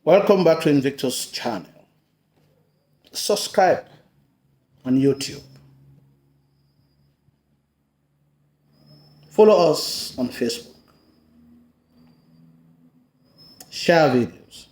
Welcome back to Invictus channel. Subscribe on YouTube. Follow us on Facebook. Share videos.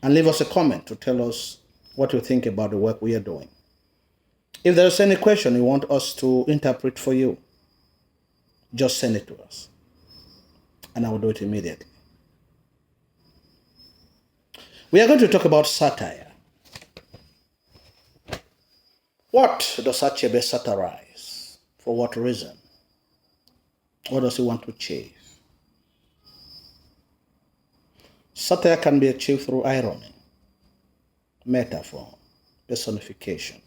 And leave us a comment to tell us what you think about the work we are doing. If there's any question you want us to interpret for you, just send it to us. And I will do it immediately. We are going to talk about satire. What does Achebe satirize? For what reason? What does he want to achieve? Satire can be achieved through irony, metaphor, personification.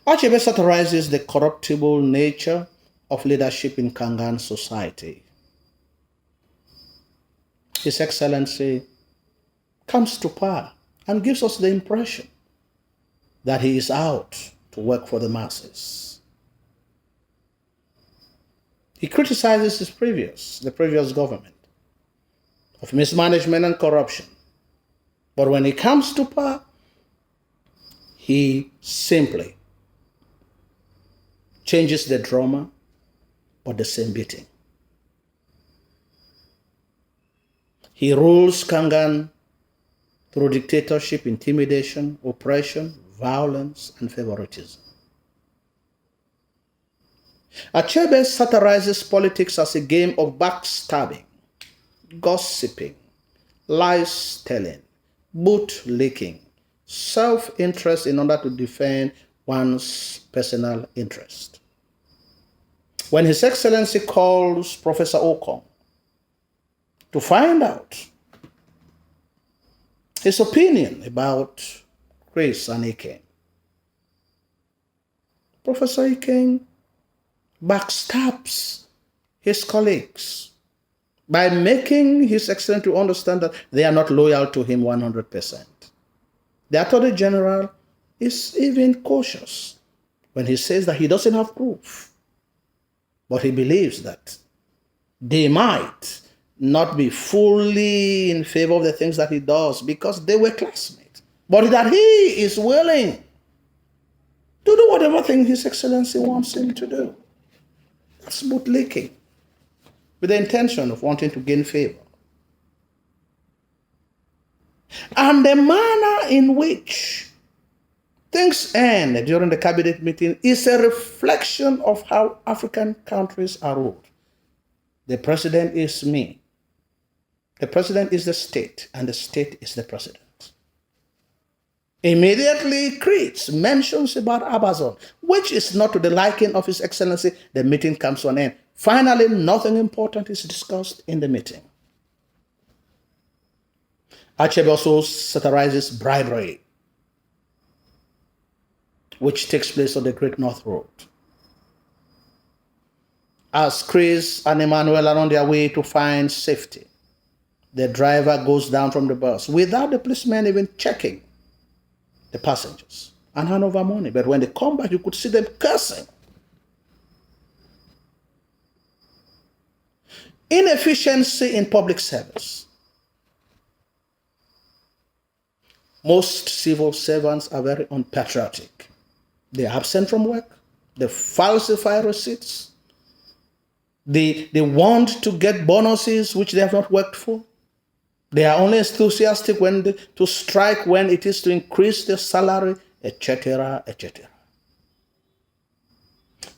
Achebe satirizes the corruptible nature of leadership in Kangan society. His Excellency comes to power and gives us the impression that he is out to work for the masses. He criticizes the previous government of mismanagement and corruption. But when he comes to power, he simply changes the drama, but the same beating. He rules Kangan through dictatorship, intimidation, oppression, violence, and favoritism. Achebe satirizes politics as a game of backstabbing, gossiping, lies telling, bootlicking, self-interest in order to defend one's personal interest. When His Excellency calls Professor Okong to find out his opinion about Chris and Iken, Professor Iken backstabs his colleagues by making His Excellency to understand that they are not loyal to him 100%. The Attorney General is even cautious when he says that he doesn't have proof, but he believes that they might not be fully in favor of the things that he does because they were classmates, but that he is willing to do whatever thing His Excellency wants him to do. That's bootlicking with the intention of wanting to gain favor. And the manner in which things end during the cabinet meeting is a reflection of how African countries are ruled. The president is me. The president is the state, and the state is the president. Immediately creates mentions about Amazon, which is not to the liking of His Excellency. The meeting comes to an end. Finally, nothing important is discussed in the meeting. Achebe also satirizes bribery, which takes place on the Great North Road. As Chris and Emmanuel are on their way to find safety, the driver goes down from the bus without the policeman even checking the passengers and hand over money. But when they come back, you could see them cursing. Inefficiency in public service. Most civil servants are very unpatriotic. They are absent from work. They falsify receipts. They want to get bonuses which they have not worked for. They are only enthusiastic to strike when it is to increase their salary, etc., etc.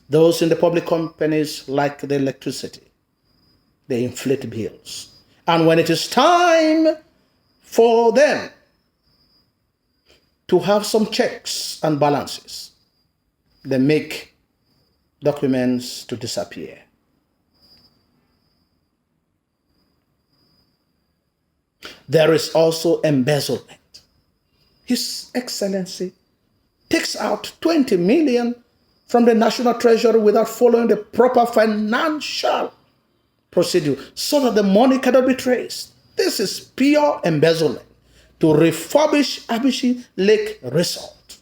Those in the public companies like the electricity, they inflate bills. And when it is time for them to have some checks and balances, they make documents to disappear. There is also embezzlement. His Excellency takes out 20 million from the National Treasury without following the proper financial procedure so that the money cannot be traced. This is pure embezzlement to refurbish Abishi Lake Resort,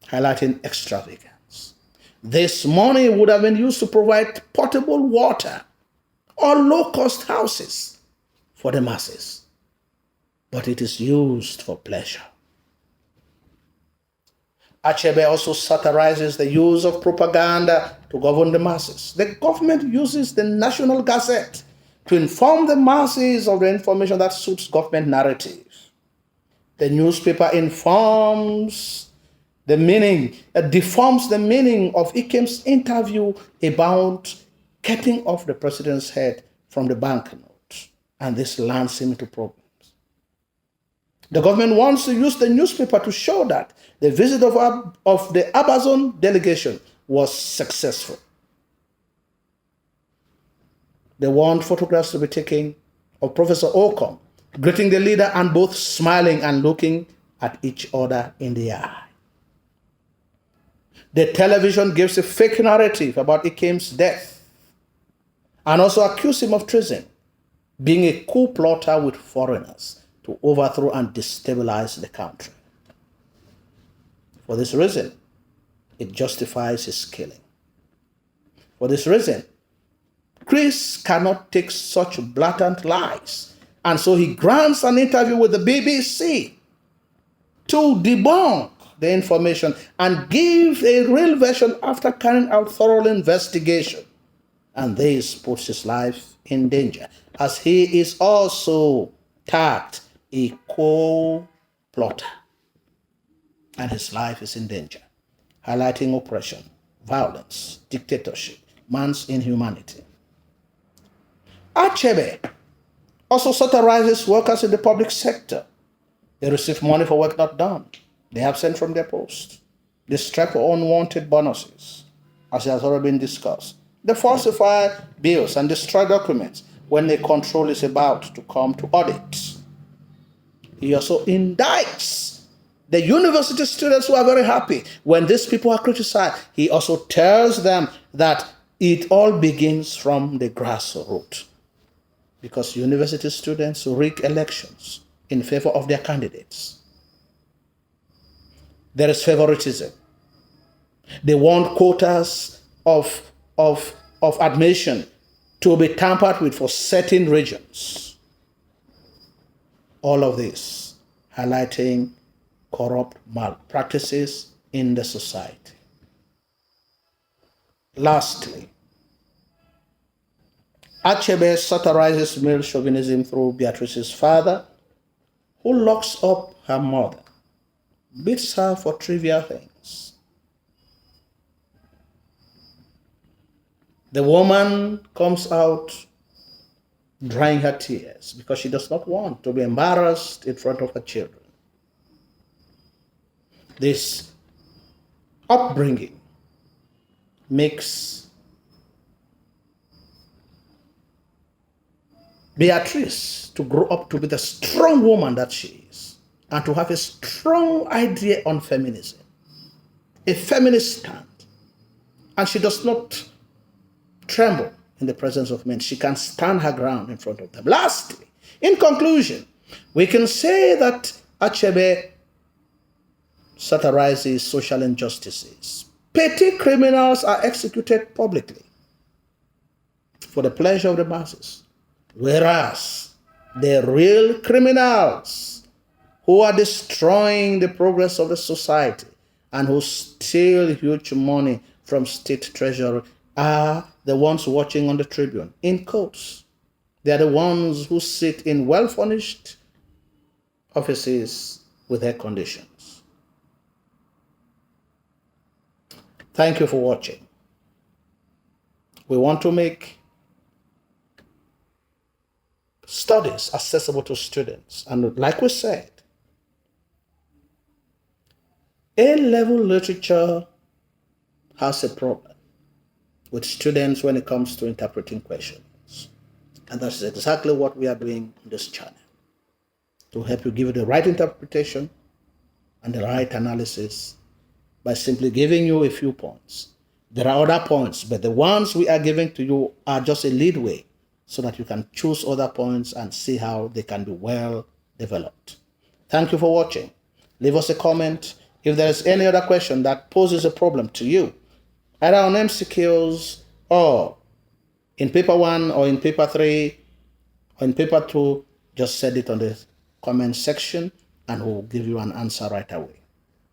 highlighting extravagance. This money would have been used to provide potable water or low-cost houses for the masses, but it is used for pleasure. Achebe also satirizes the use of propaganda to govern the masses. The government uses the National Gazette to inform the masses of the information that suits government narrative. The newspaper informs the meaning, deforms the meaning of Ikem's interview about cutting off the president's head from the banknote, and this lands him into problems. The government wants to use the newspaper to show that the visit of the Amazon delegation was successful. They want photographs to be taken of Professor Ocom greeting the leader and both smiling and looking at each other in the eye. The television gives a fake narrative about Ikem's death and also accuse him of treason, being a coup plotter with foreigners to overthrow and destabilize the country. For this reason, it justifies his killing. For this reason, Chris cannot take such blatant lies, and so he grants an interview with the BBC to debunk the information and give a real version after carrying out thorough investigation. And this puts his life in danger, as he is also tagged a co-plotter, and his life is in danger, highlighting oppression, violence, dictatorship, man's inhumanity. Achebe also satirizes workers in the public sector. They receive money for work not done. They are absent from their post. They strike for unwanted bonuses, as has already been discussed. They falsify bills and destroy documents when a control is about to come to audit. He also indicts the university students who are very happy when these people are criticized. He also tells them that it all begins from the grassroots, because university students rig elections in favor of their candidates. There is favoritism. They want quotas of admission to be tampered with for certain regions. All of this highlighting corrupt malpractices in the society. Lastly, Achebe satirizes male chauvinism through Beatrice's father, who locks up her mother, beats her for trivial things. The woman comes out drying her tears because she does not want to be embarrassed in front of her children. This upbringing makes Beatrice to grow up to be the strong woman that she is, and to have a strong idea on feminism, a feminist stand. And she does not tremble in the presence of men. She can stand her ground in front of them. Lastly, in conclusion, we can say that Achebe satirizes social injustices. Petty criminals are executed publicly for the pleasure of the masses, whereas the real criminals who are destroying the progress of the society and who steal huge money from state treasury are the ones watching on the tribune in courts. They are the ones who sit in well-furnished offices with air conditions. Thank you for watching. We want to make studies accessible to students. And like we said, A-level literature has a problem with students when it comes to interpreting questions. And that's exactly what we are doing on this channel, to help you give you the right interpretation and the right analysis by simply giving you a few points. There are other points, but the ones we are giving to you are just a lead way so that you can choose other points and see how they can be well developed. Thank you for watching. Leave us a comment if there is any other question that poses a problem to you, either on MCQs or in paper 1 or in paper 3 or in paper 2, just send it on the comment section and we'll give you an answer right away.